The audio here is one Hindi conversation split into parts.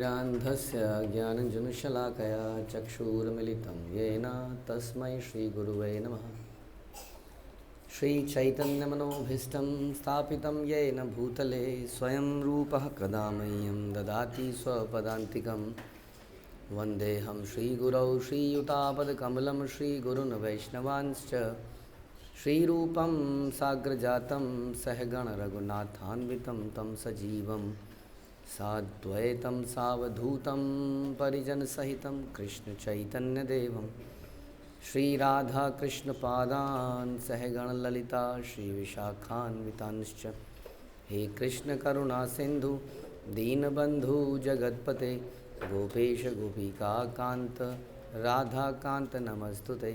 अन्धस्य ज्ञानञ्जनशलाकया चक्षुरुन्मिलितं येन तस्मै श्रीगुरुवे नमः। श्रीचैतन्यमनोभीष्टं स्थापितं येन भूतले स्वयं रूपः कदा मह्यं ददाति स्वपदान्तिकं। वन्देऽहं श्रीगुरौ श्रीयुतापदकमलं श्रीगुरून् वैष्णवांश्च श्रीरूपं साग्रजातं सहगणरघुनाथान्वितं तं सजीवं साद्वैतं सावधूतं परिजनसहितं कृष्णचैतन्यदेवं श्रीराधाकृष्णपादान् सहगणललिता श्रीविशाखान्वितांश्च। हे कृष्णकरुणासिन्धु दीनबन्धु जगत्पते गोपेश गोपिकान्त राधाकान्त नमस्तुते।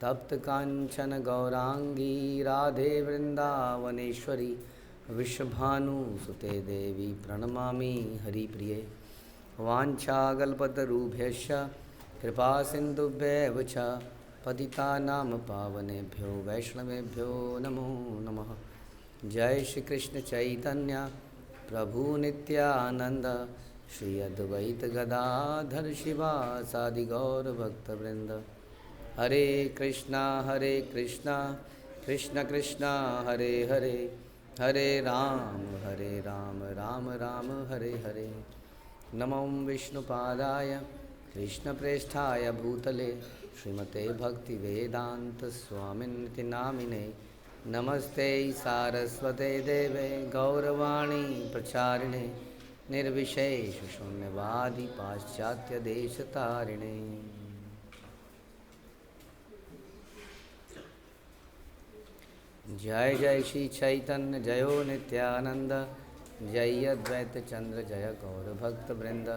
तप्तकाञ्चन गौरांगी राधे वृन्दावनेश्वरी विश्वभानुसुते देवी प्रणमामि हरिप्रिये। वाञ्छाकल्पतरुभ्यश्च कृपासिन्धुभ्येव च पतितानां पावनेभ्यो वैष्णवेभ्यो नमो नमः। जय श्री कृष्ण चैतन्य प्रभु नित्यानंद श्री अद्वैत गदाधर शिवासादि गौर भक्तवृंद। हरे कृष्णा कृष्ण कृष्णा हरे हरे, हरे राम राम राम हरे हरे। नमो विष्णुपादाय कृष्णप्रेष्ठाय भूतले श्रीमते भक्तिवेदांत स्वामिनिति नामिने। नमस्ते सारस्वते देवे गौरवाणी प्रचारिणे निर्विशेष शून्यवादी पाश्चात्य देशतारिणे। जय जय श्री चैतन्य जयो नित्यानंद जय अद्वैत चंद्र जय गौर भक्त वृंद।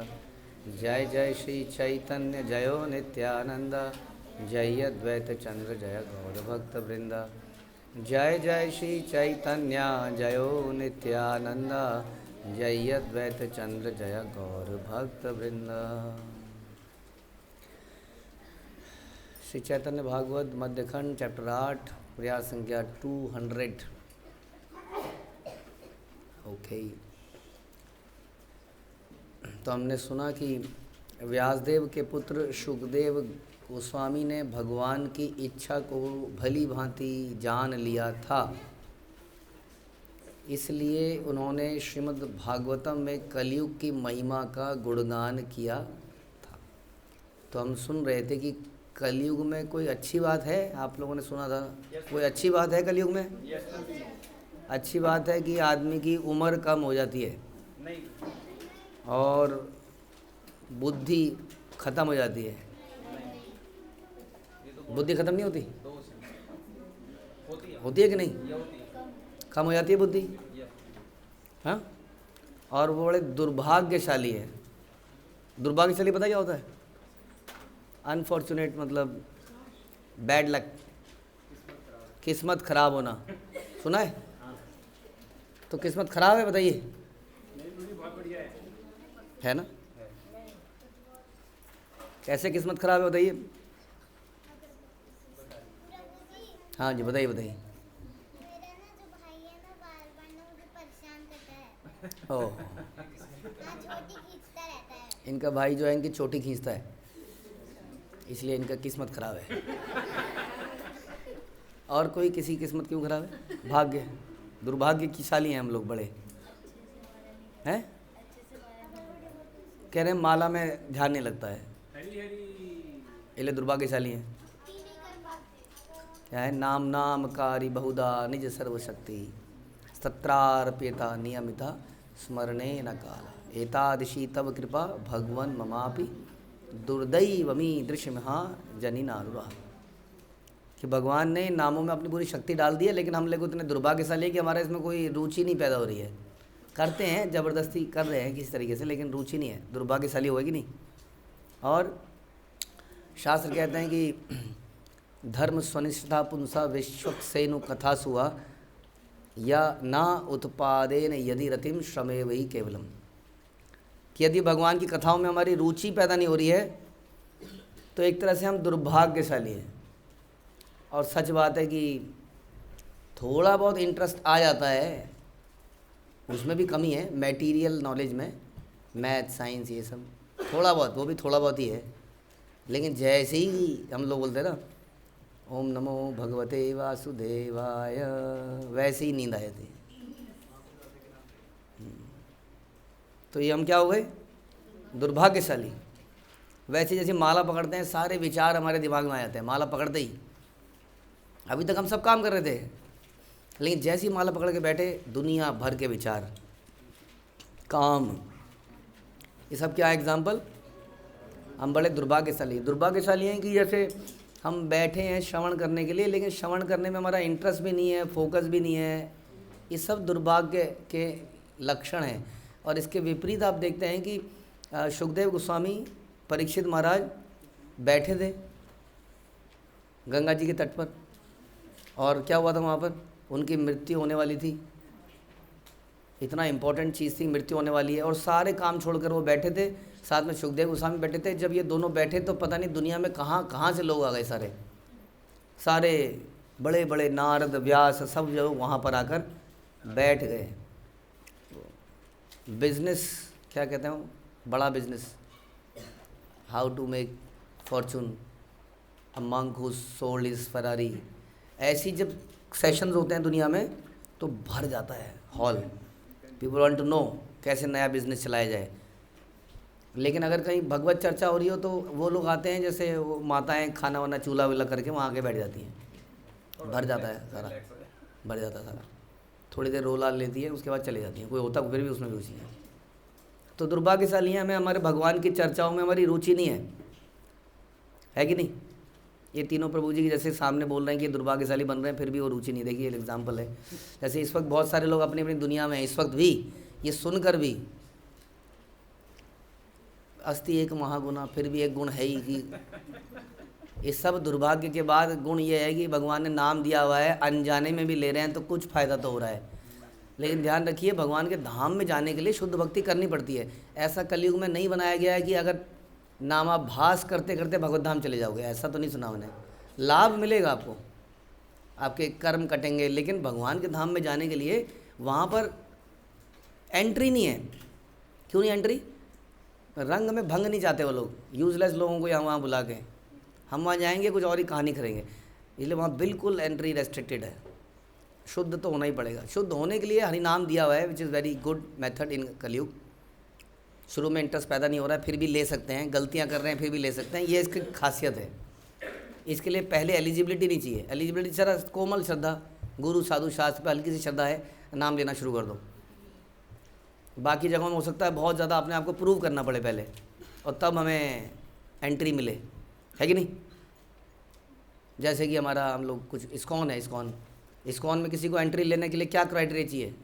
जय जय श्री चैतन्य जयो नित्यानंद जय अद्वैत चंद्र जय गौर भक्त वृंद। जय जय श्री चैतन्य जयो नित्यानंद जय अद्वैत चंद्र जय गौर भक्त वृंद। श्री चैतन्य भागवत मध्यखंड चैप्टर 8 प्रयास संख्या 200। ओके, तो हमने सुना कि व्यासदेव के पुत्र शुकदेव गोस्वामी ने भगवान की इच्छा को भली भांति जान लिया था, इसलिए उन्होंने श्रीमद् भागवतम में कलयुग की महिमा का गुणगान किया था। तो हम सुन रहे थे कि कलयुग में कोई अच्छी बात है? आप लोगों ने सुना था कोई अच्छी बात है कलयुग में? अच्छी बात है कि आदमी की उम्र कम हो जाती है और बुद्धि खत्म हो जाती है। बुद्धि खत्म नहीं होती? होती है कि नहीं? कम हो जाती है बुद्धि, हाँ। और वो बड़े दुर्भाग्यशाली है। दुर्भाग्यशाली पता क्या होता है? अनफॉर्चुनेट मतलब बैड लक, किस्मत खराब होना। सुना है? तो किस्मत खराब है, बताइए। है ना? कैसे किस्मत खराब है बताइए? हाँ जी, बताइए बताइए। ओह, इनका भाई जो है इनकी चोटी खींचता है, इसलिए इनका किस्मत खराब है। और कोई किसी किस्मत क्यों खराब है? भाग्य, दुर्भाग्य की शाली हैं हम लोग बड़े, हैं? कह रहे हैं माला में ध्यान नहीं लगता है, इसलिए दुर्भाग्यशाली हैं। क्या है? नाम नाम कारी बहुधा निज सर्वशक्ति तत्रार्प्यता नियमिता स्मरणे न काला एतादृशी तव कृपा भगवन ममापि दुर्दैवमी दृश्यमहा जनिनानुराग। कि भगवान ने नामों में अपनी पूरी शक्ति डाल दी है, लेकिन हम लोग इतने दुर्भाग्यशाली है कि हमारे इसमें कोई रुचि नहीं पैदा हो रही है। करते हैं, ज़बरदस्ती कर रहे हैं किसी तरीके से, लेकिन रुचि नहीं है। दुर्भाग्यशाली होगी नहीं। और शास्त्र कहते हैं कि धर्म स्वनिष्ठा पुंसा विश्वक्सेनु कथा सुआ या ना उत्पादेन यदि रतिम श्रमे वही केवलम। कि यदि भगवान की कथाओं में हमारी रुचि पैदा नहीं हो रही है तो एक तरह से हम दुर्भाग्यशाली हैं। और सच बात है कि थोड़ा बहुत इंटरेस्ट आ जाता है, उसमें भी कमी है मटेरियल नॉलेज में, मैथ साइंस ये सब थोड़ा बहुत, वो भी थोड़ा बहुत ही है, लेकिन जैसे ही हम लोग बोलते हैं ना ओम नमो भगवते वासुदेवाय, वैसे ही नींद आ जाती है। तो ये हम क्या हो गए, दुर्भाग्यशाली। वैसे जैसे माला पकड़ते हैं सारे विचार हमारे दिमाग में आ जाते हैं माला पकड़ते ही। अभी तक हम सब काम कर रहे थे, लेकिन जैसे ही माला पकड़ के बैठे दुनिया भर के विचार, काम, ये सब क्या एग्जाम्पल। हम बड़े दुर्भाग्यशाली हैं कि जैसे हम बैठे हैं श्रवण करने के लिए, लेकिन श्रवण करने में हमारा इंटरेस्ट भी नहीं है, फोकस भी नहीं है। ये सब दुर्भाग्य के लक्षण हैं। और इसके विपरीत आप देखते हैं कि सुखदेव गोस्वामी परीक्षित महाराज बैठे थे गंगा जी के तट पर, और क्या हुआ था वहाँ पर, उनकी मृत्यु होने वाली थी। इतना इम्पोर्टेंट चीज़ थी, मृत्यु होने वाली है, और सारे काम छोड़कर वो बैठे थे। साथ में सुखदेव गोस्वामी बैठे थे। जब ये दोनों बैठे तो पता नहीं दुनिया में कहाँ कहाँ से लोग आ गए, सारे बड़े बड़े नारद व्यास सब जो वहाँ पर आकर बैठ गए। बिजनेस क्या कहते हैं, बड़ा business, how to make fortune, a monk who sold his Ferrari, ऐसी जब सेशंस होते हैं दुनिया में तो भर जाता है hall. People want to know कैसे नया बिजनेस चलाया जाए। लेकिन अगर कहीं भगवत चर्चा हो रही हो तो वो लोग आते हैं, जैसे वो माताएं खाना वाना चूल्हा वूल्हा करके वहाँ आके बैठ जाती हैं, भर जाता है सारा, भर जाता है सारा। थोड़ी देर रोला लेती है, उसके बाद चले जाती हैं। कोई होता फिर भी उसमें रुचि है। तो दुर्भाग्यशाली हैं, हमें हमारे भगवान की चर्चाओं में हमारी रुचि नहीं है कि नहीं। ये तीनों प्रभु जी की जैसे सामने बोल रहे हैं कि दुर्भाग्यशाली बन रहे हैं, फिर भी वो रुचि नहीं। देखिए ये एग्जाम्पल है। जैसे इस वक्त बहुत सारे लोग अपनी अपनी दुनिया में हैं, इस वक्त भी ये सुनकर भी अस्ति एक महागुना, फिर भी एक गुण है ही कि इस सब दुर्भाग्य के बाद गुण ये है कि भगवान ने नाम दिया हुआ है, अनजाने में भी ले रहे हैं तो कुछ फ़ायदा तो हो रहा है। लेकिन ध्यान रखिए भगवान के धाम में जाने के लिए शुद्ध भक्ति करनी पड़ती है। ऐसा कलयुग में नहीं बनाया गया है कि अगर नामाभास करते करते भगवत धाम चले जाओगे, ऐसा तो नहीं सुना उन्हें। लाभ मिलेगा आपको, आपके कर्म कटेंगे, लेकिन भगवान के धाम में जाने के लिए वहाँ पर एंट्री नहीं है। क्यों नहीं एंट्री, रंग में भंग नहीं चाहते वो लोग, यूजलेस लोगों को यहाँ वहाँ बुला के। हम वहाँ जाएंगे कुछ और ही कहानी करेंगे, इसलिए वहाँ बिल्कुल एंट्री रेस्ट्रिक्टेड है। शुद्ध तो होना ही पड़ेगा। शुद्ध होने के लिए हरि नाम दिया हुआ है, which is very good method in कलयुग। शुरू में इंटरेस्ट पैदा नहीं हो रहा है, फिर भी ले सकते हैं, गलतियाँ कर रहे हैं फिर भी ले सकते हैं, ये इसकी खासियत है। इसके लिए पहले एलिजिबिलिटी नहीं चाहिए। एलिजिबिलिटी जरा कोमल श्रद्धा, गुरु साधु शास्त्र पर हल्की सी श्रद्धा है, नाम लेना शुरू कर दो। बाकी जगहों में हो सकता है बहुत ज़्यादा अपने आप को प्रूव करना पड़े पहले, और तब हमें एंट्री मिले, है कि नहीं। जैसे कि हमारा हम लोग कुछ इस्कॉन है, इस्कॉन में किसी को एंट्री लेने के लिए क्या क्राइटेरिया चाहिए।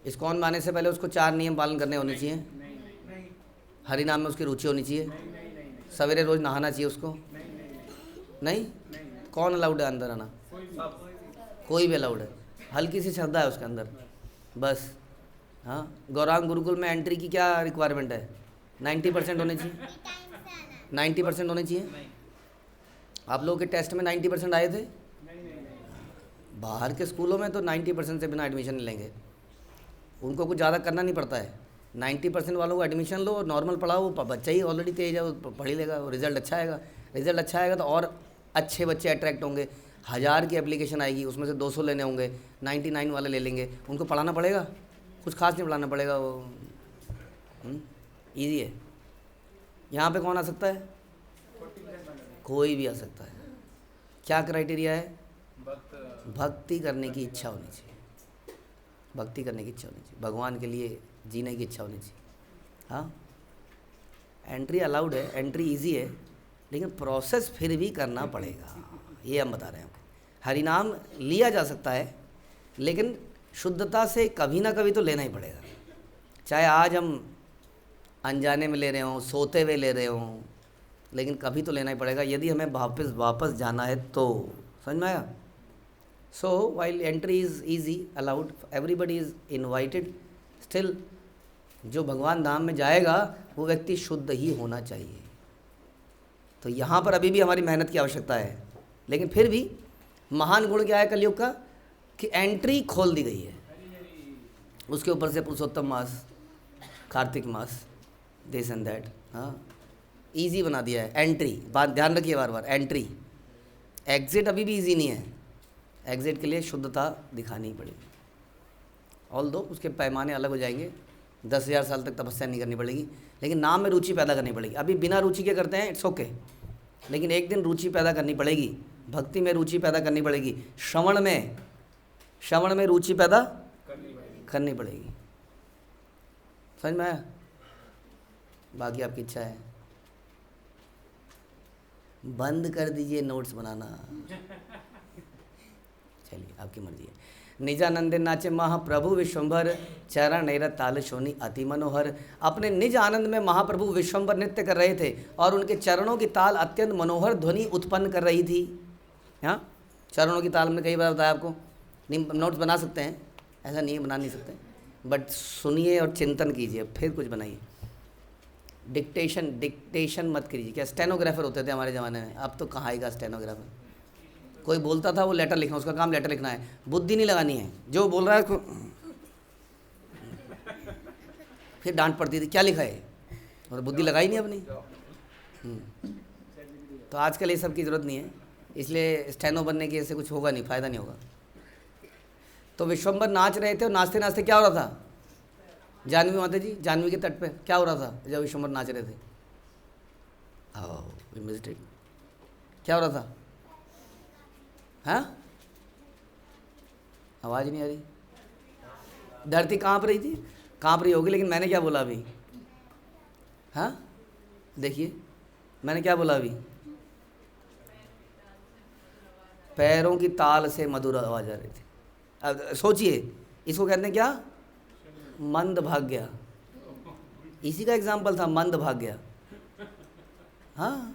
इस्कॉन में आने से पहले उसको 4 नियम पालन करने होने चाहिए। हरि नाम में उसकी रुचि होनी चाहिए, सवेरे रोज़ नहाना चाहिए उसको। नहीं, कौन अलाउड है अंदर आना, कोई भी अलाउड है, हल्की सी श्रद्धा है उसके अंदर बस। हाँ, गौरांग गुरुकुल में एंट्री की क्या रिक्वायरमेंट है, 90% होने चाहिए, 90% होने चाहिए। आप लोगों के टेस्ट में 90% आए थे। बाहर के स्कूलों में तो 90% से बिना एडमिशन नहीं लेंगे, उनको कुछ ज़्यादा करना नहीं पड़ता है। 90% वालों को एडमिशन लो, नॉर्मल पढ़ाओ, वो बच्चा ही ऑलरेडी तेज है, वो पढ़ ही लेगा, रिजल्ट अच्छा आएगा। रिजल्ट अच्छा आएगा तो और अच्छे बच्चे अट्रैक्ट होंगे। 1000 की एप्लीकेशन आएगी, उसमें से 200 लेने होंगे, 99 वाले ले लेंगे। उनको पढ़ाना पड़ेगा, कुछ खास नहीं पढ़ाना पड़ेगा, वो ईजी है। यहाँ पे कौन आ सकता है, कोई भी आ सकता है। क्या क्राइटेरिया है, भक्ति करने की इच्छा होनी चाहिए, भक्ति करने की इच्छा होनी चाहिए, भगवान के लिए जीने की इच्छा होनी चाहिए। हाँ, एंट्री अलाउड है, एंट्री इजी है, लेकिन प्रोसेस फिर भी करना पड़ेगा, ये हम बता रहे हैं। हरिनाम लिया जा सकता है, लेकिन शुद्धता से कभी ना कभी तो लेना ही पड़ेगा। चाहे आज हम अनजाने में ले रहे हों, सोते हुए ले रहे हों, लेकिन कभी तो लेना ही पड़ेगा यदि हमें वापस जाना है तो। समझ में आया। So while entry is easy, allowed, everybody is invited, still जो भगवान धाम में जाएगा वो व्यक्ति शुद्ध ही होना चाहिए। तो यहाँ पर अभी भी हमारी मेहनत की आवश्यकता है, लेकिन फिर भी महान गुण क्या है कलयुग का, कि एंट्री खोल दी गई है। उसके ऊपर से पुरुषोत्तम मास, कार्तिक मास, दिस एंड दैट। हाँ, ईजी बना दिया है। एंट्री, बात ध्यान रखिए बार बार, एंट्री। एग्ज़िट अभी भी ईजी नहीं है। एग्ज़िट के लिए शुद्धता दिखानी पड़ेगी। ऑल दो उसके पैमाने अलग हो जाएंगे। 10,000 साल तक तपस्या नहीं करनी पड़ेगी, लेकिन नाम में रुचि पैदा करनी पड़ेगी। अभी बिना रुचि के करते हैं, इट्स ओके, लेकिन एक दिन रुचि पैदा करनी पड़ेगी। भक्ति में रुचि पैदा करनी पड़ेगी। श्रवण में रुचि पैदा करनी पड़ेगी। समझ में आया? बाकी आपकी इच्छा है। बंद कर दीजिए नोट्स बनाना। चलिए, आपकी मर्जी है। निजानंद नाचे महाप्रभु विश्वम्भर, चरण नैर ताल शोनी अति मनोहर। अपने निज आनंद में महाप्रभु विश्वम्भर नृत्य कर रहे थे और उनके चरणों की ताल अत्यंत मनोहर ध्वनि उत्पन्न कर रही थी। हाँ, चरणों की ताल में कई बार बताया आपको। नोट्स बना सकते हैं, ऐसा नहीं है बना नहीं सकते, बट सुनिए और चिंतन कीजिए, फिर कुछ बनाइए। डिक्टेशन मत कीजिए। क्या स्टेनोग्राफर होते थे हमारे ज़माने में, अब तो कहाँ आएगा स्टेनोग्राफर। कोई बोलता था वो लेटर लिखना, उसका काम लेटर लिखना है, बुद्धि नहीं लगानी है। जो बोल रहा है उसको फिर डांट पड़ती थी, क्या लिखा है, और बुद्धि लगाई नहीं अपनी। तो आजकल ये सब की ज़रूरत नहीं है, इसलिए स्टेनो बनने की ऐसे कुछ होगा नहीं, फ़ायदा नहीं होगा। तो विश्वम्भर नाच रहे थे और नाचते नाचते क्या हो रहा था, जानवी माता जी, जानवी के तट पे क्या हो रहा था जब विश्वम्भर नाच रहे थे? मिस्टेक, क्या हो रहा था? हाँ, आवाज़ नहीं आ रही। धरती काँप रही थी, काँप रही होगी, लेकिन मैंने क्या बोला अभी? हाँ, देखिए मैंने क्या बोला अभी? पैरों की ताल से मधुर आवाज़ आ रही थी। अब सोचिए, इसको कहते हैं क्या? मंद भाग्य। इसी का एग्जाम्पल था, मंद भाग्य। हाँ,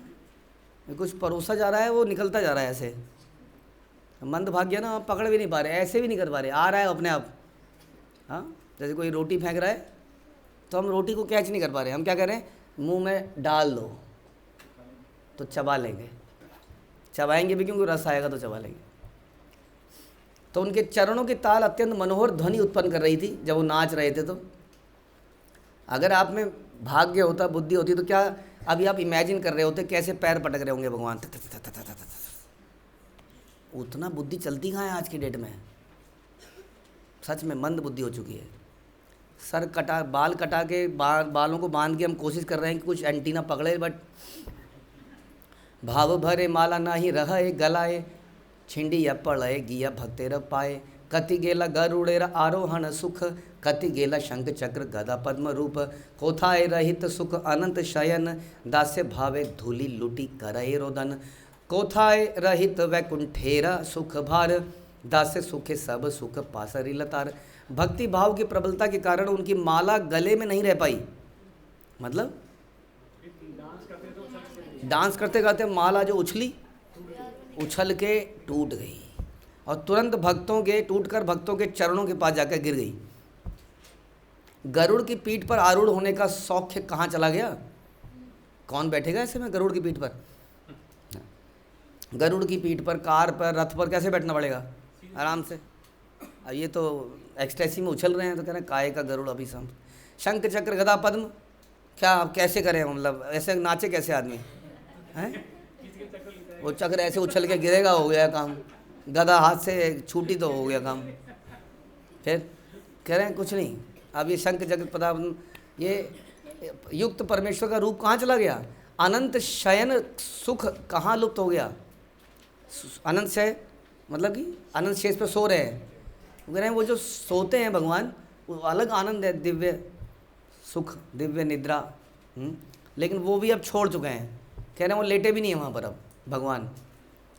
कुछ परोसा जा रहा है, वो निकलता जा रहा है ऐसे। मंद भाग्य ना, आप पकड़ भी नहीं पा रहे, ऐसे भी नहीं कर पा रहे, आ रहा है अपने आप। हाँ, जैसे कोई रोटी फेंक रहा है तो हम रोटी को कैच नहीं कर पा रहे, हम क्या कर रहे हैं, मुंह में डाल दो तो चबा लेंगे, चबाएंगे भी क्योंकि रस आएगा तो चबा लेंगे। तो उनके चरणों की ताल अत्यंत मनोहर ध्वनि उत्पन्न कर रही थी जब वो नाच रहे थे। तो अगर आप में भाग्य होता, बुद्धि होती, तो क्या अभी आप इमेजिन कर रहे होते कैसे पैर पटक रहे होंगे भगवान। उतना बुद्धि चलती कहाँ है आज की डेट में। सच में मंद बुद्धि हो चुकी है। सर कटा, बाल कटा के बालों को बांध के हम कोशिश कर रहे हैं कि कुछ एंटीना पकड़े, बट भाव भरे माला नाही रहे गलाए, छिंडी या पड़े गिया भक्तेर पाए। कति गेला गरुड़ेर आरोहण सुख, कति गेला शंख चक्र गदा पद्म रूप। कोथाए रहित सुख अनंत शयन, दास्य भावे धूलि लुटी करए रोदन। कोथाए रहित वैकुंठेरा सुख भार, दास्य सुखे सब सुख पासरी लतार। भक्ति भाव की प्रबलता के कारण उनकी माला गले में नहीं रह पाई। मतलब डांस करते करते माला जो उछल के टूट गई और तुरंत टूटकर भक्तों के चरणों के पास जाकर गिर गई। गरुड़ की पीठ पर आरूढ़ होने का सौख्य कहाँ चला गया? कौन बैठेगा ऐसे में गरुड़ की पीठ पर? गरुड़ की पीठ पर, कार पर, रथ पर कैसे बैठना पड़ेगा? आराम से। अब ये तो एक्सटेसी में उछल रहे हैं, तो कह रहे हैं काय का गरुड़ अभी सम। शंख चक्र गदा पद्म, क्या अब कैसे करें? मतलब ऐसे नाचे कैसे आदमी हैं? वो चक्र ऐसे उछल के गिरेगा, हो गया काम। गदा हाथ से छूटी तो हो गया काम। फिर कह रहे हैं कुछ नहीं। अब ये शंख चक्र पद्म, ये युक्त परमेश्वर का रूप कहाँ चला गया? अनंत शयन सुख कहाँ लुप्त हो गया? अनंत शय मतलब कि अनंत शेष पे सो रहे हैं। वो कह रहे हैं वो जो सोते हैं भगवान, वो अलग आनंद है, दिव्य सुख, दिव्य निद्रा। लेकिन वो भी अब छोड़ चुके हैं। कह रहे हैं वो लेटे भी नहीं है वहाँ पर अब भगवान।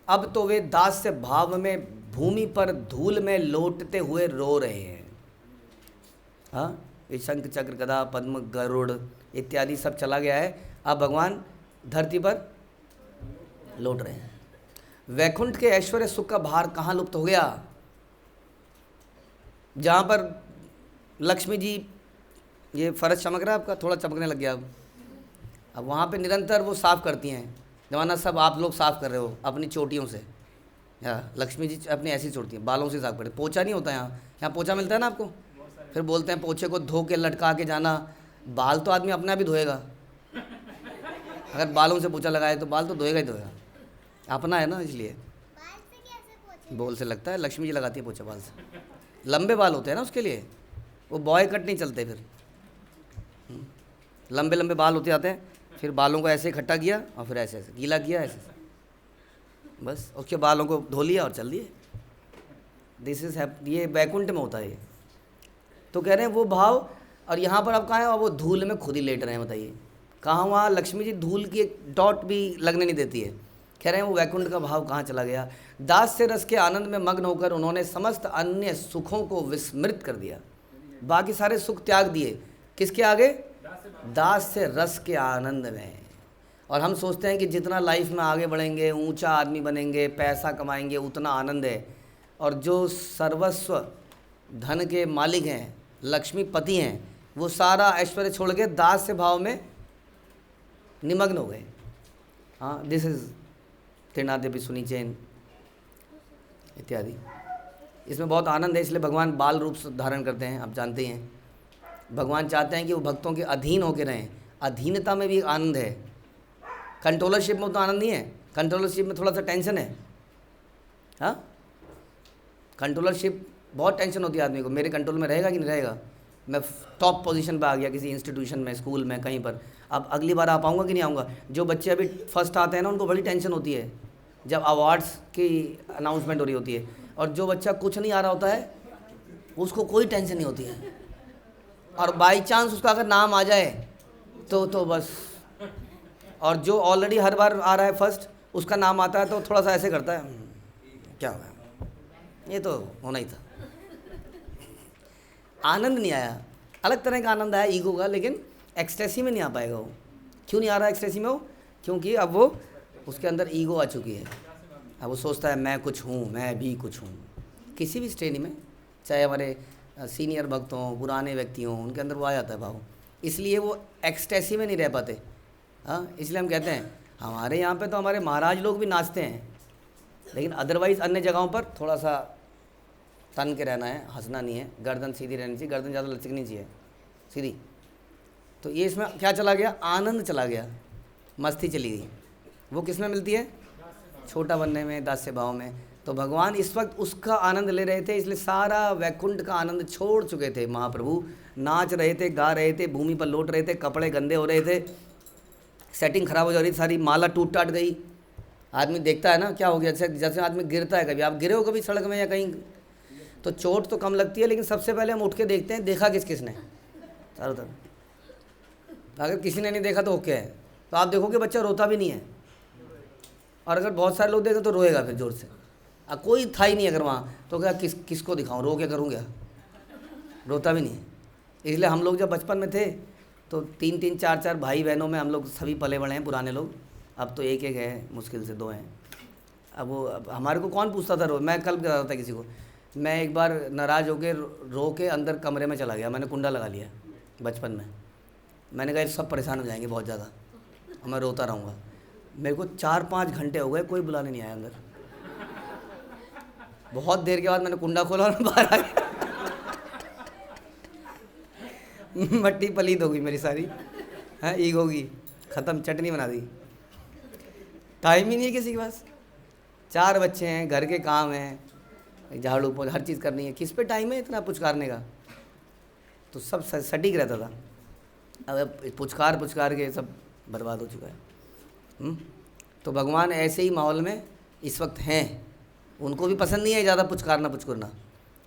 अब तो वे दास्य भाव में भूमि पर धूल में लौटते हुए रो रहे हैं। हाँ, ये शंख चक्र गदा पद्म गरुड़ इत्यादि सब चला गया है, अब भगवान धरती पर लौट रहे हैं। वैकुंठ के ऐश्वर्य सुख का भार कहाँ लुप्त हो गया? जहाँ पर लक्ष्मी जी, ये फर्श चमक रहा है आपका, थोड़ा चमकने लग गया अब वहाँ पे निरंतर वो साफ़ करती हैं। जमाना सब आप लोग साफ़ कर रहे हो अपनी चोटियों से। लक्ष्मी जी अपनी ऐसी छोड़ती हैं, बालों से साफ़ करते। पोछा नहीं होता यहाँ पोछा मिलता है ना आपको? फिर बोलते हैं पोछे को धो के लटका के जाना। बाल तो आदमी अपना भी धोएगा, अगर बालों से पोछा लगाए तो बाल तो धोएगा ही धोएगा, अपना है ना, इसलिए। बोल से लगता है, लक्ष्मी जी लगाती है पोछा बाल से, लंबे बाल होते हैं ना उसके लिए, वो बॉय कट नहीं चलते फिर, लंबे लंबे बाल होते आते हैं, फिर बालों को ऐसे इकट्ठा किया और फिर ऐसे ऐसे गीला किया ऐसे, बस उसके बालों को धो लिया और चल दिए। दिस इज ये वैकुंठ में होता है ये। तो कह रहे हैं वो भाव, और यहाँ पर अब कहाँ है, और वो धूल में खुद ही लेट रहे हैं, बताइए कहाँ। वहाँ लक्ष्मी जी धूल की एक डॉट भी लगने नहीं देती है। कह रहे हैं वो वैकुंठ का भाव कहाँ चला गया। दास से रस के आनंद में मग्न होकर उन्होंने समस्त अन्य सुखों को विस्मृत कर दिया, बाकी सारे सुख त्याग दिए, किसके आगे, दास से रस के आनंद में। और हम सोचते हैं कि जितना लाइफ में आगे बढ़ेंगे, ऊंचा आदमी बनेंगे, पैसा कमाएंगे, उतना आनंद है। और जो सर्वस्व धन के मालिक हैं, लक्ष्मीपति हैं, वो सारा ऐश्वर्य छोड़ के दास से भाव में निमग्न हो गए। हाँ, दिस इज त्रिनादेवी सुनी चैन इत्यादि। इसमें बहुत आनंद है, इसलिए भगवान बाल रूप धारण करते हैं। आप जानते हैं भगवान चाहते हैं कि वो भक्तों के अधीन होकर रहें। अधीनता में भी एक आनंद है, कंट्रोलरशिप में तो आनंद नहीं है। कंट्रोलरशिप में थोड़ा सा टेंशन है। हाँ, कंट्रोलरशिप बहुत टेंशन होती है आदमी को, मेरे कंट्रोल में रहेगा कि नहीं रहेगा, मैं टॉप पोजीशन पे आ गया किसी इंस्टीट्यूशन में, स्कूल में, कहीं पर, अब अगली बार आ पाऊँगा कि नहीं आऊँगा। जो बच्चे अभी फर्स्ट आते हैं ना, उनको बड़ी टेंशन होती है जब अवार्ड्स की अनाउंसमेंट हो रही होती है। और जो बच्चा कुछ नहीं आ रहा होता है उसको कोई टेंशन नहीं होती है, और बाई चांस उसका अगर नाम आ जाए तो बस। और जो ऑलरेडी हर बार आ रहा है फर्स्ट, उसका नाम आता है तो थोड़ा सा ऐसे करता है, क्या हुआ, ये तो होना ही था। आनंद नहीं आया, अलग तरह का आनंद आया ईगो का, लेकिन एक्सटेसी में नहीं आ पाएगा वो। क्यों नहीं आ रहा एक्सटेसी में वो, क्योंकि अब वो उसके अंदर ईगो आ चुकी है। अब वो सोचता है मैं कुछ हूँ, मैं भी कुछ हूँ। किसी भी श्रेणी में, चाहे हमारे सीनियर भक्त हों, पुराने व्यक्ति हों, उनके अंदर वो आ जाता है भाव, इसलिए वो एक्सटेसी में नहीं रह पाते। हाँ, इसलिए हम कहते हैं हमारे यहाँ पे तो हमारे महाराज लोग भी नाचते हैं, लेकिन अदरवाइज़ अन्य जगहों पर थोड़ा सा तन के रहना है, हंसना नहीं है, गर्दन सीधी रहनी चाहिए, गर्दन ज़्यादा लचकनी चाहिए, सीधी। तो ये इसमें क्या चला गया, आनंद चला गया, मस्ती चली गई। वो किस में मिलती है, छोटा बनने में, दास्य भाव में। तो भगवान इस वक्त उसका आनंद ले रहे थे, इसलिए सारा वैकुंठ का आनंद छोड़ चुके थे। महाप्रभु नाच रहे थे, गा रहे थे, भूमि पर लौट रहे थे, कपड़े गंदे हो रहे थे, सेटिंग खराब हो जा रही, सारी माला टूट टाट गई। आदमी देखता है ना क्या हो गया, जैसे आदमी गिरता है, कभी आप गिरे हो कभी सड़क में या कहीं, तो चोट तो कम लगती है, लेकिन सबसे पहले हम उठ के देखते हैं देखा किस किसने चारों तरफ। अगर किसी ने नहीं देखा तो ओके है, तो आप देखोगे बच्चा रोता भी नहीं है, और अगर बहुत सारे लोग देखें तो रोएगा फिर ज़ोर से। कोई था ही नहीं अगर वहाँ, तो क्या किसको दिखाऊँ, रो के करूँ क्या, रोता भी नहीं है। इसलिए हम लोग जब बचपन में थे तो 3-3 4-4 भाई बहनों में हम लोग सभी पले बड़े हैं, पुराने लोग। अब तो एक है, मुश्किल से 2 हैं। अब हमारे को कौन पूछता था, रो, मैं कल बता रहा था किसी को, मैं एक बार नाराज़ होकर रो के अंदर कमरे में चला गया, मैंने कुंडा लगा लिया बचपन में। मैंने कहा सब परेशान हो जाएंगे बहुत ज़्यादा, और मैं रोता रहूँगा। मेरे को 4-5 घंटे हो गए, कोई बुलाने नहीं आया अंदर। बहुत देर के बाद मैंने कुंडा खोला और बाहर आ गया। मट्टी पलीद हो गई मेरी सारी, है ईगो की, ख़त्म, चटनी बना दी। टाइम ही नहीं है किसी के पास, 4 बच्चे हैं, घर के काम हैं, झाड़ू पोछा हर चीज़ करनी है, किस पे टाइम है इतना पुचकारने का। तो सब सटीक रहता था, अब पुचकार के सब बर्बाद हो चुका है। तो भगवान ऐसे ही माहौल में इस वक्त हैं, उनको भी पसंद नहीं है ज़्यादा पुचकारना,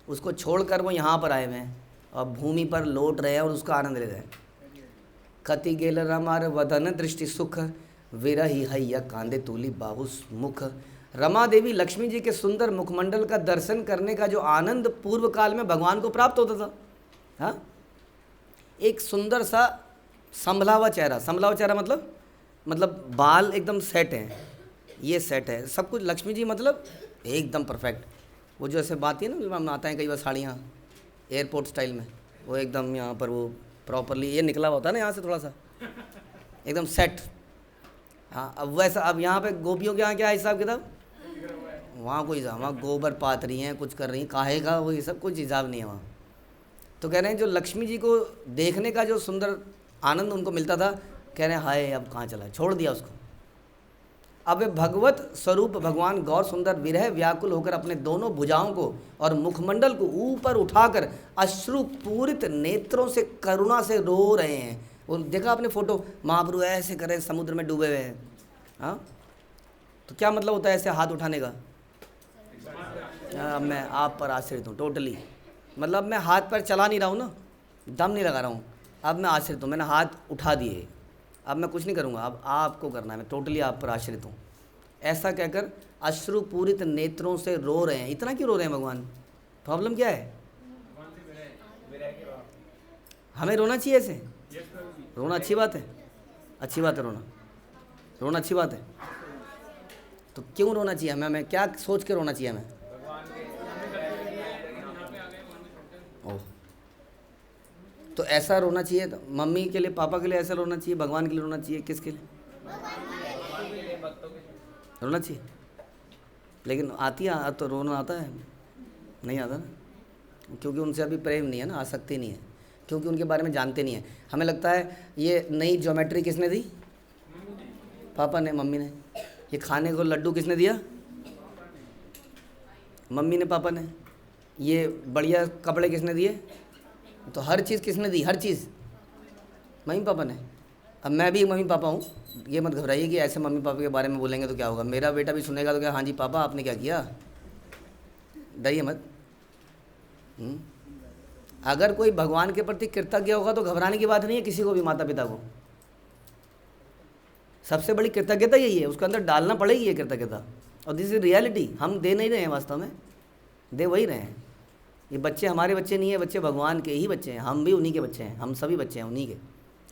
उसको छोड़कर वो यहाँ पर आए हुए हैं और भूमि पर लौट रहे हैं और उसका आनंद ले रहे हैं। कति गेल रमार वदन दृष्टि सुख, विरही हैया कांदे तूली बाहुस मुख। रमा देवी लक्ष्मी जी के सुंदर मुखमंडल का दर्शन करने का जो आनंद पूर्व काल में भगवान को प्राप्त होता था। हाँ, एक सुंदर सा संभला हुआ चेहरा मतलब बाल एकदम सेट हैं, ये सेट है सब कुछ। लक्ष्मी जी मतलब एकदम परफेक्ट। वो जो ऐसे बात है ना, हम आते हैं कई बार साड़ियाँ एयरपोर्ट स्टाइल में, वो एकदम यहाँ पर वो प्रॉपरली ये निकला हुआ होता है ना यहाँ से थोड़ा सा, एकदम सेट। हाँ, अब वैसा अब यहाँ पे गोपियों के यहाँ क्या हिसाब किताब, वहाँ कोई हिसाब, वहाँ गोबर पात रही हैं, कुछ कर रही हैं, काहे का वो, ये सब कुछ हिसाब नहीं है वहाँ। तो कह रहे हैं जो लक्ष्मी जी को देखने का जो सुंदर आनंद उनको मिलता था, कह रहे हैं हाय अब कहाँ चला, छोड़ दिया उसको। अब वे भगवत स्वरूप भगवान गौर सुंदर विरह व्याकुल होकर अपने दोनों भुजाओं को और मुखमंडल को ऊपर उठाकर अश्रु पूरित नेत्रों से करुणा से रो रहे हैं। वो देखा आपने फोटो, महाप्रभु ऐसे कर रहे समुद्र में डूबे हुए हैं। हाँ, तो क्या मतलब होता है ऐसे हाथ उठाने का? मैं आप पर आश्रित हूँ टोटली, मतलब मैं हाथ पर चला नहीं रहा हूँ ना, दम नहीं लगा रहा हूँ, अब मैं आश्रित हूँ, मैंने हाथ उठा दिए, अब मैं कुछ नहीं करूँगा, अब आपको करना है, मैं टोटली आप पर आश्रित हूँ। ऐसा कहकर अश्रु पूरित नेत्रों से रो रहे हैं। इतना क्यों रो रहे हैं भगवान? प्रॉब्लम क्या है? हमें रोना चाहिए ऐसे? रोना अच्छी बात है, अच्छी बात है रोना, रोना अच्छी बात है। तो क्यों रोना चाहिए हमें? हमें क्या सोच के रोना चाहिए हमें? ओह, तो ऐसा रोना चाहिए, तो मम्मी के लिए पापा के लिए ऐसा रोना चाहिए, भगवान के लिए रोना चाहिए, किसके लिए रोना चाहिए? लेकिन आती है तो रोना आता है? नहीं आता ना, क्योंकि उनसे अभी प्रेम नहीं है ना, आसक्ति नहीं है, क्योंकि उनके बारे में जानते नहीं है। हमें लगता है ये नई ज्योमेट्री किसने दी? पापा ने, मम्मी ने। ये खाने को लड्डू किसने दिया? मम्मी ने, पापा ने। ये बढ़िया कपड़े किसने दिए? तो हर चीज़ किसने दी? हर चीज़ मम्मी पापा ने। अब मैं भी मम्मी पापा हूँ, ये मत घबराइए कि ऐसे मम्मी पापा के बारे में बोलेंगे तो क्या होगा, मेरा बेटा भी सुनेगा तो क्या, हाँ जी पापा आपने क्या किया, डरिए मत। अगर कोई भगवान के प्रति कृतज्ञ होगा तो घबराने की बात नहीं है किसी को भी, माता पिता को। सबसे बड़ी कृतज्ञता यही है, उसके अंदर डालना पड़ेगी ये कृतज्ञता, और दिस इज रियलिटी। हम दे नहीं रहे हैं, वास्तव में दे वही रहे हैं। ये बच्चे हमारे बच्चे नहीं है, बच्चे भगवान के ही बच्चे हैं, हम भी उन्हीं के बच्चे हैं, हम सभी बच्चे हैं उन्हीं के,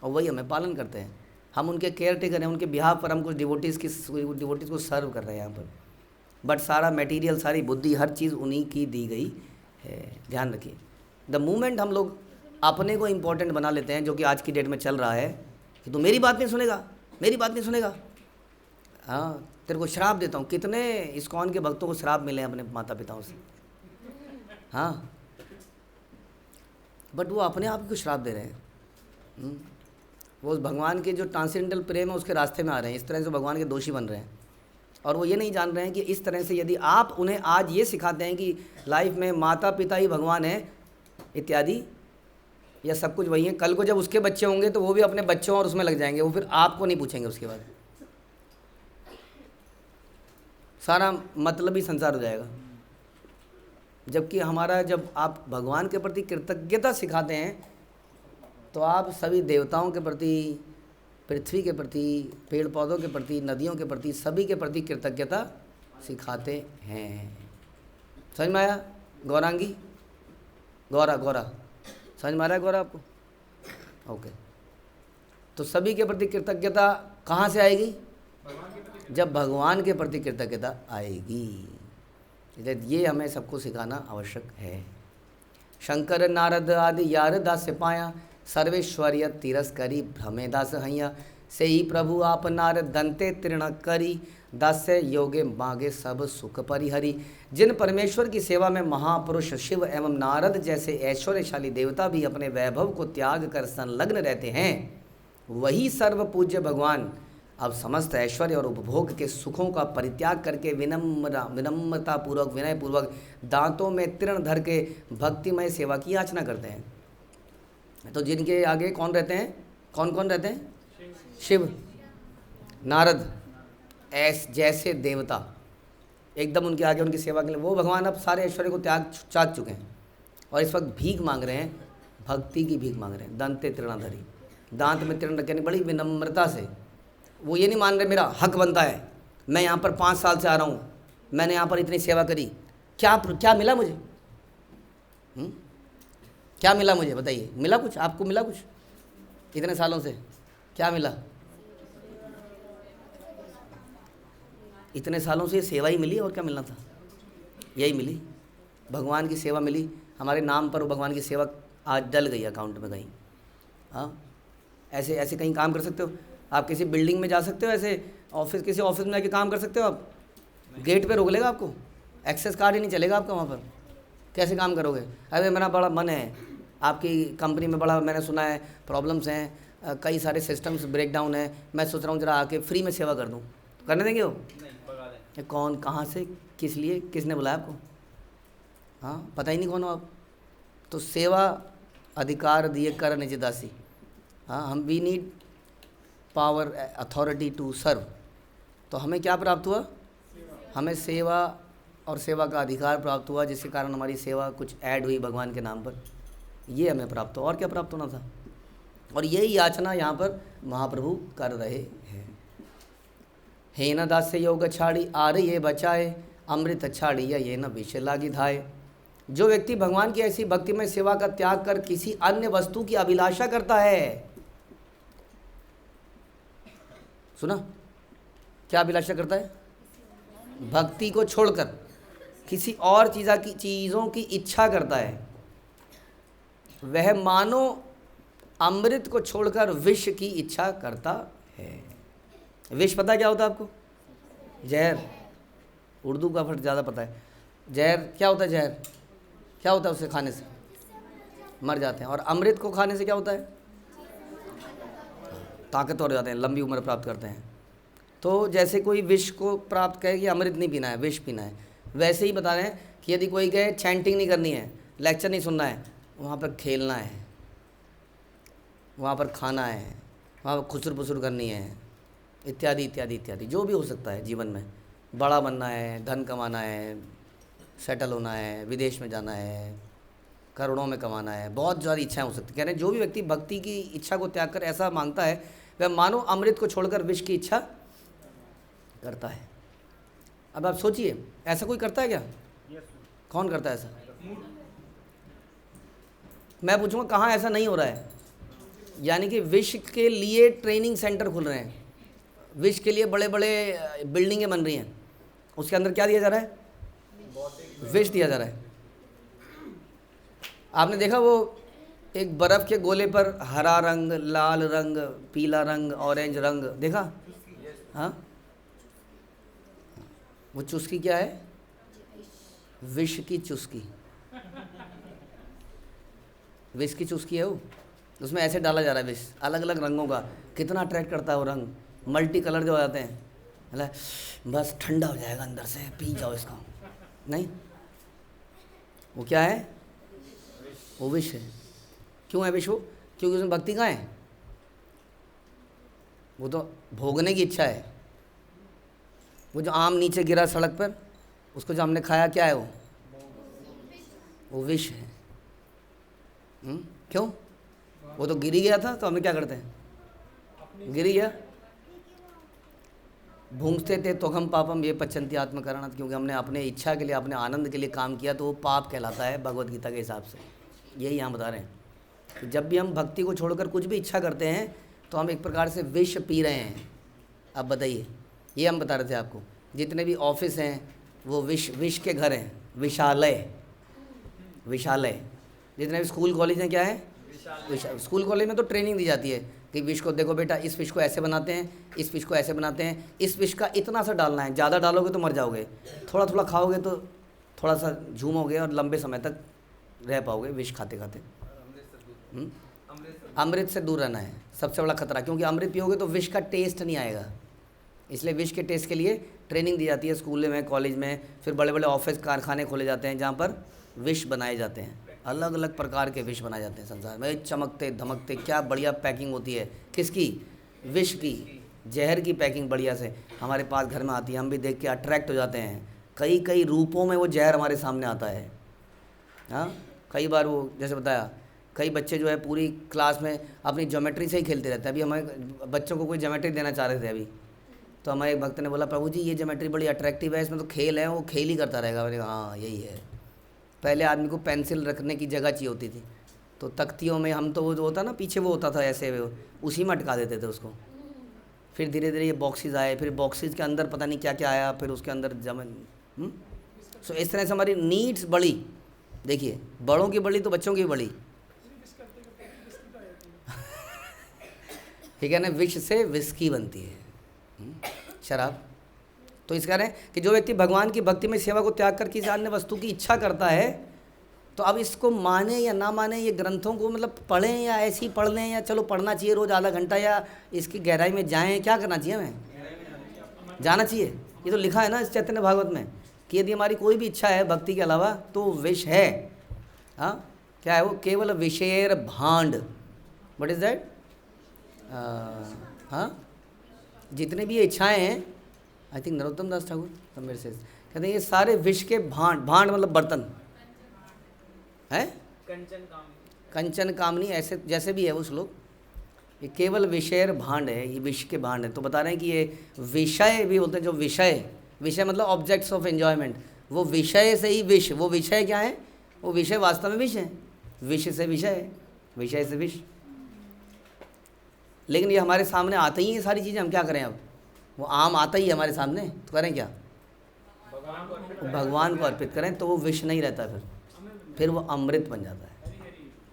और वही हमें पालन करते हैं। हम उनके केयर टेकर हैं, उनके बिहाफ पर हम कुछ डिवोटीज़ को सर्व कर रहे हैं यहाँ पर, बट सारा मटेरियल, सारी बुद्धि, हर चीज़ उन्हीं की दी गई है। ध्यान रखिए, द मोमेंट हम लोग अपने को इम्पोर्टेंट बना लेते हैं, जो कि आज की डेट में चल रहा है, कि तू मेरी बात नहीं सुनेगा, मेरी बात नहीं सुनेगा, हाँ तेरे को श्राप देता हूँ। कितने इस्कॉन के भक्तों को श्राप मिले हैं अपने माता पिताओं से, हाँ, बट वो अपने आप को श्राप दे रहे हैं। वो भगवान के जो ट्रांसेंडेंटल प्रेम है उसके रास्ते में आ रहे हैं, इस तरह से भगवान के दोषी बन रहे हैं, और वो ये नहीं जान रहे हैं कि इस तरह से यदि आप उन्हें आज ये सिखाते हैं कि लाइफ में माता पिता ही भगवान है इत्यादि, या सब कुछ वही है, कल को जब उसके बच्चे होंगे तो वो भी अपने बच्चों और उसमें लग जाएंगे, वो फिर आपको नहीं पूछेंगे, उसके बाद सारा मतलब ही संसार हो जाएगा। जबकि हमारा, जब आप भगवान के प्रति कृतज्ञता सिखाते हैं तो आप सभी देवताओं के प्रति, पृथ्वी के प्रति, पेड़ पौधों के प्रति, नदियों के प्रति, सभी के प्रति कृतज्ञता सिखाते हैं। समझ में आया? गौरांगी, गौरा, समझ में आ रहा है गौरा आपको? ओके, तो सभी के प्रति कृतज्ञता कहाँ से आएगी? जब भगवान के प्रति कृतज्ञता आएगी। ये हमें सबको सिखाना आवश्यक है। शंकर नारद आदि यार दास पाया, सर्वेश्वर्य तिरस्करी भ्रमे दास हैया, से ही प्रभु आप नार दंते तृण करी, दास्य योगे मांगे सब सुख परिहरी। जिन परमेश्वर की सेवा में महापुरुष शिव एवं नारद जैसे ऐश्वर्यशाली देवता भी अपने वैभव को त्याग कर संलग्न रहते हैं, वही सर्व पूज्य भगवान अब समस्त ऐश्वर्य और उपभोग के सुखों का परित्याग करके विनम्रता पूर्वक, विनय पूर्वक दांतों में तृण धर के भक्तिमय सेवा की याचना करते हैं। तो जिनके आगे कौन रहते हैं? कौन कौन रहते हैं? शिव, नारद जैसे देवता, एकदम उनके आगे उनकी सेवा के लिए वो भगवान अब सारे ऐश्वर्य को त्याग चुके हैं, और इस वक्त भीख मांग रहे हैं, भक्ति की भीख मांग रहे हैं। दंते तृणाधरी, दांत में तृण रखे, बड़ी विनम्रता से। वो ये नहीं मान रहे मेरा हक बनता है, मैं यहाँ पर 5 साल से आ रहा हूँ, मैंने यहाँ पर इतनी सेवा करी, क्या मिला मुझे? क्या मिला मुझे बताइए? मिला कुछ? आपको मिला कुछ इतने सालों से? क्या मिला? इतने सालों से ये सेवा ही मिली, और क्या मिलना था? यही मिली, भगवान की सेवा मिली। हमारे नाम पर वो भगवान की सेवा आज डल गई अकाउंट में कहीं। हाँ, ऐसे कहीं काम कर सकते हो आप? किसी बिल्डिंग में जा सकते हो ऐसे? किसी ऑफिस में जाके काम कर सकते हो आप? गेट पे रोक लेगा आपको, एक्सेस कार्ड ही नहीं चलेगा आपका वहाँ पर, कैसे काम करोगे? अरे मेरा बड़ा मन है, आपकी कंपनी में बड़ा मैंने सुना है प्रॉब्लम्स हैं, कई सारे सिस्टम्स ब्रेक डाउन है, मैं सोच रहा हूँ जरा आके फ्री में सेवा कर दूँ, करने देंगे वो? नहीं, भगा दें। कौन, कहाँ से, किस लिए, किसने बुलाया आपको? हाँ, पता ही नहीं कौन हो आप। तो सेवा अधिकार दिए कर निज दासी। हाँ, हम we need power authority to serve. तो हमें क्या प्राप्त हुआ? हमें सेवा और सेवा का अधिकार प्राप्त हुआ, जिसके कारण हमारी सेवा कुछ ऐड हुई भगवान के नाम पर। ये हमें प्राप्त हुआ, और क्या प्राप्त होना था? और यही याचना यहाँ पर महाप्रभु कर रहे हैं। हे न दास्य योग छाड़ी आर ये बचाए, अमृत छाड़ी या ये न विष लागी धाए। जो व्यक्ति भगवान की ऐसी भक्ति में सेवा का त्याग कर किसी अन्य वस्तु की अभिलाषा करता है, सुना, क्या अभिलाषा करता है? भक्ति को छोड़कर किसी और चीज़ों की इच्छा करता है, वह मानो अमृत को छोड़कर विष की इच्छा करता है। विष पता क्या होता है आपको? जहर। उर्दू का फट ज़्यादा पता है। जहर क्या होता है? जहर क्या होता है? उसे खाने से मर जाते हैं। और अमृत को खाने से क्या होता है? ताकतवर हो जाते हैं, लंबी उम्र प्राप्त करते हैं। तो जैसे कोई विष को प्राप्त करे कि अमृत नहीं पीना है, विष पीना है, वैसे ही बता रहे हैं कि यदि कोई कहे चैंटिंग नहीं करनी है, लेक्चर नहीं सुनना है, वहाँ पर खेलना है, वहाँ पर खाना है, वहाँ पर खुसर पुसर करनी है, इत्यादि इत्यादि इत्यादि, जो भी हो सकता है जीवन में। बड़ा बनना है, धन कमाना है, सेटल होना है, विदेश में जाना है, करोड़ों में कमाना है, बहुत ज़्यादा इच्छाएं हो सकती। कह रहे हैं जो भी व्यक्ति भक्ति की इच्छा को त्याग कर ऐसा मांगता है, वह मानो अमृत को छोड़कर विष की इच्छा करता है। अब आप सोचिए, ऐसा कोई करता है क्या? कौन करता है ऐसा? मैं पूछूंगा कहाँ ऐसा नहीं हो रहा है? यानी कि विष के लिए ट्रेनिंग सेंटर खुल रहे हैं, विष के लिए बड़े बड़े बिल्डिंगें बन रही हैं, उसके अंदर क्या दिया जा रहा है? विष दिया जा रहा है। आपने देखा वो एक बर्फ़ के गोले पर हरा रंग, लाल रंग, पीला रंग, ऑरेंज रंग देखा? हाँ, वो चुस्की क्या है? विष की चुस्की। विष की चुस्की है वो, उसमें ऐसे डाला जा रहा है विष, अलग अलग रंगों का। कितना अट्रैक्ट करता है वो रंग, मल्टी कलर जो हो जाते हैं। मतलब बस ठंडा हो जाएगा अंदर से, पी जाओ इसको। नहीं, वो क्या है? वो विष है। क्यों है विष वो? क्योंकि उसमें भक्ति कहाँ है? वो तो भोगने की इच्छा है। वो जो आम नीचे गिरा सड़क पर, उसको जो हमने खाया, क्या है वो? वो विष है। क्यों? वो तो गिरी गया था, तो हमें क्या करते हैं? गिरी गया, भूंगते थे तो हम पापम ये पचंती आत्मकरण, क्योंकि हमने अपने इच्छा के लिए, अपने आनंद के लिए काम किया, तो वो पाप कहलाता है भगवत गीता के हिसाब से। यही यहाँ बता रहे हैं कि जब भी हम भक्ति को छोड़कर कुछ भी इच्छा करते हैं, तो हम एक प्रकार से विष पी रहे हैं। अब बताइए, ये हम बता रहे थे आपको, जितने भी ऑफिस हैं वो विष के घर हैं, विषालय। विषालय। जितने भी स्कूल कॉलेज हैं, क्या है? स्कूल कॉलेज में तो ट्रेनिंग दी जाती है कि विष को देखो बेटा, इस विष को ऐसे बनाते हैं, इस विष को ऐसे बनाते हैं, इस विष का इतना सा डालना है, ज़्यादा डालोगे तो मर जाओगे, थोड़ा थोड़ा खाओगे तो थोड़ा सा झूमोगे और लंबे समय तक रह पाओगे विष खाते खाते। अमृत से दूर रहना है सबसे बड़ा खतरा, क्योंकि अमृत पियोगे तो विष का टेस्ट नहीं आएगा। इसलिए विष के टेस्ट के लिए ट्रेनिंग दी जाती है स्कूल में, कॉलेज में। फिर बड़े बड़े ऑफिस, कारखाने खोले जाते हैं जहाँ पर विष बनाए जाते हैं, अलग अलग प्रकार के विष बनाए जाते हैं संसार में, चमकते धमकते, क्या बढ़िया पैकिंग होती है। किसकी? विष की, जहर की पैकिंग बढ़िया से हमारे पास घर में आती है। हम भी देख के अट्रैक्ट हो जाते हैं, कई कई रूपों में वो जहर हमारे सामने आता है। हाँ, कई बार वो जैसे बताया, कई बच्चे जो है पूरी क्लास में अपनी ज्योमेट्री से ही खेलते रहते हैं। अभी हमारे बच्चों को कोई ज्योमेट्री देना चाह रहे थे अभी, तो हमारे एक भक्त ने बोला, प्रभु जी ये ज्योमेट्री बड़ी अट्रैक्टिव है, इसमें तो खेल है, वो खेल ही करता रहेगा। मैंने कहा हाँ यही है। पहले आदमी को पेंसिल रखने की जगह चाहिए होती थी, तो तख्तियों में हम तो वो जो होता ना पीछे वो होता था ऐसे, उसी में अटका देते थे उसको। फिर धीरे धीरे ये बॉक्सेस आए, फिर बॉक्सेस के अंदर पता नहीं क्या क्या आया, फिर उसके अंदर जमन। सो इस तरह से हमारी नीड्स बढ़ी। देखिए, बड़ों की बढ़ी तो बच्चों की बढ़ी। ठीक है ना, विष से विस्की बनती है, शराब। तो इस कारण कि जो व्यक्ति भगवान की भक्ति में सेवा को त्याग कर किसी अन्य वस्तु की इच्छा करता है, तो अब इसको माने या ना माने, ये ग्रंथों को मतलब पढ़ें या ऐसे ही पढ़ लें, या चलो पढ़ना चाहिए रोज़ आधा घंटा, या इसकी गहराई में जाएं, क्या करना चाहिए हमें? जाना चाहिए। ये तो लिखा है ना इस चैतन्य भागवत में कि यदि हमारी कोई भी इच्छा है भक्ति के अलावा तो विष है। हाँ, क्या है वो? केवल विषयेर भांड। What is that? हाँ, जितने भी ये इच्छाएं हैं, आई थिंक नरोत्तम दास ठाकुर मेरे से कहते हैं ये सारे विष के भांड। भांड मतलब बर्तन है, कंचन कामनी, ऐसे जैसे भी है वो श्लोक, ये केवल विषय भांड है, ये विष के भांड है। तो बता रहे हैं कि ये विषय भी बोलते हैं, जो विषय, विषय मतलब ऑब्जेक्ट्स ऑफ एंजॉयमेंट, वो विषय से ही विष। वो विषय क्या है? वो विषय वास्तव में विष है, विष से विषय, विषय से विष। लेकिन ये हमारे सामने आते ही ये सारी चीज़ें, हम क्या करें? अब वो आम आता ही है हमारे सामने, तो करें क्या? भगवान को अर्पित करें, तो वो विष नहीं रहता, फिर वो अमृत बन जाता है।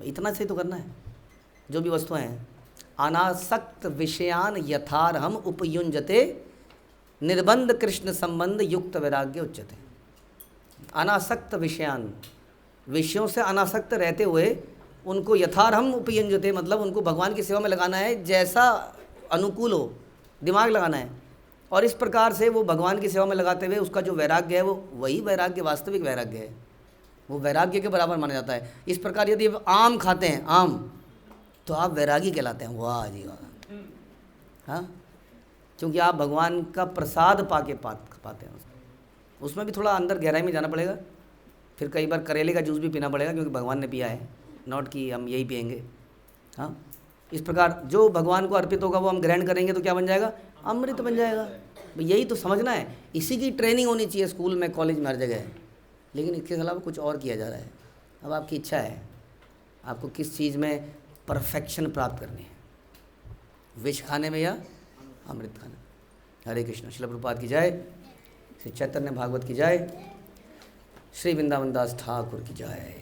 इतना से तो करना है। जो भी वस्तुएं हैं, अनासक्त विषयान यथारहम उपयुंजते निर्बंध कृष्ण संबंध युक्त वैराग्य उच्यते। अनासक्त विषयान, विषयों से अनासक्त रहते हुए उनको यथारहम उपयुंजते, मतलब उनको भगवान की सेवा में लगाना है, जैसा अनुकूल हो, दिमाग लगाना है। और इस प्रकार से वो भगवान की सेवा में लगाते हुए उसका जो वैराग्य है, वो वही वैराग्य, वास्तविक वैराग्य है, वो वैराग्य के बराबर माना जाता है। इस प्रकार यदि आम खाते हैं, आम, तो आप वैरागी कहलाते हैं। वाह जी वाह। हाँ, क्योंकि आप भगवान का प्रसाद पाके पाते हैं। उसमें भी थोड़ा अंदर गहराई में जाना पड़ेगा। फिर कई बार करेले का जूस भी पीना पड़ेगा, क्योंकि भगवान ने पिया है, नॉट कि हम यही पियेंगे। हाँ, इस प्रकार जो भगवान को अर्पित होगा वो हम ग्रहण करेंगे, तो क्या बन जाएगा? अमृत बन जाएगा। यही तो समझना है। इसी की ट्रेनिंग होनी चाहिए स्कूल में, कॉलेज में, हर जगह। लेकिन इसके अलावा कुछ और किया जा रहा है। अब आपकी इच्छा है, आपको किस चीज़ में परफेक्शन प्राप्त करनी है, विष खाने में या अमृत खाने। हरे कृष्ण। श्रील प्रभुपाद की जय, श्री चैतन्य भागवत की जय, श्री वृंदावन दास ठाकुर की जय।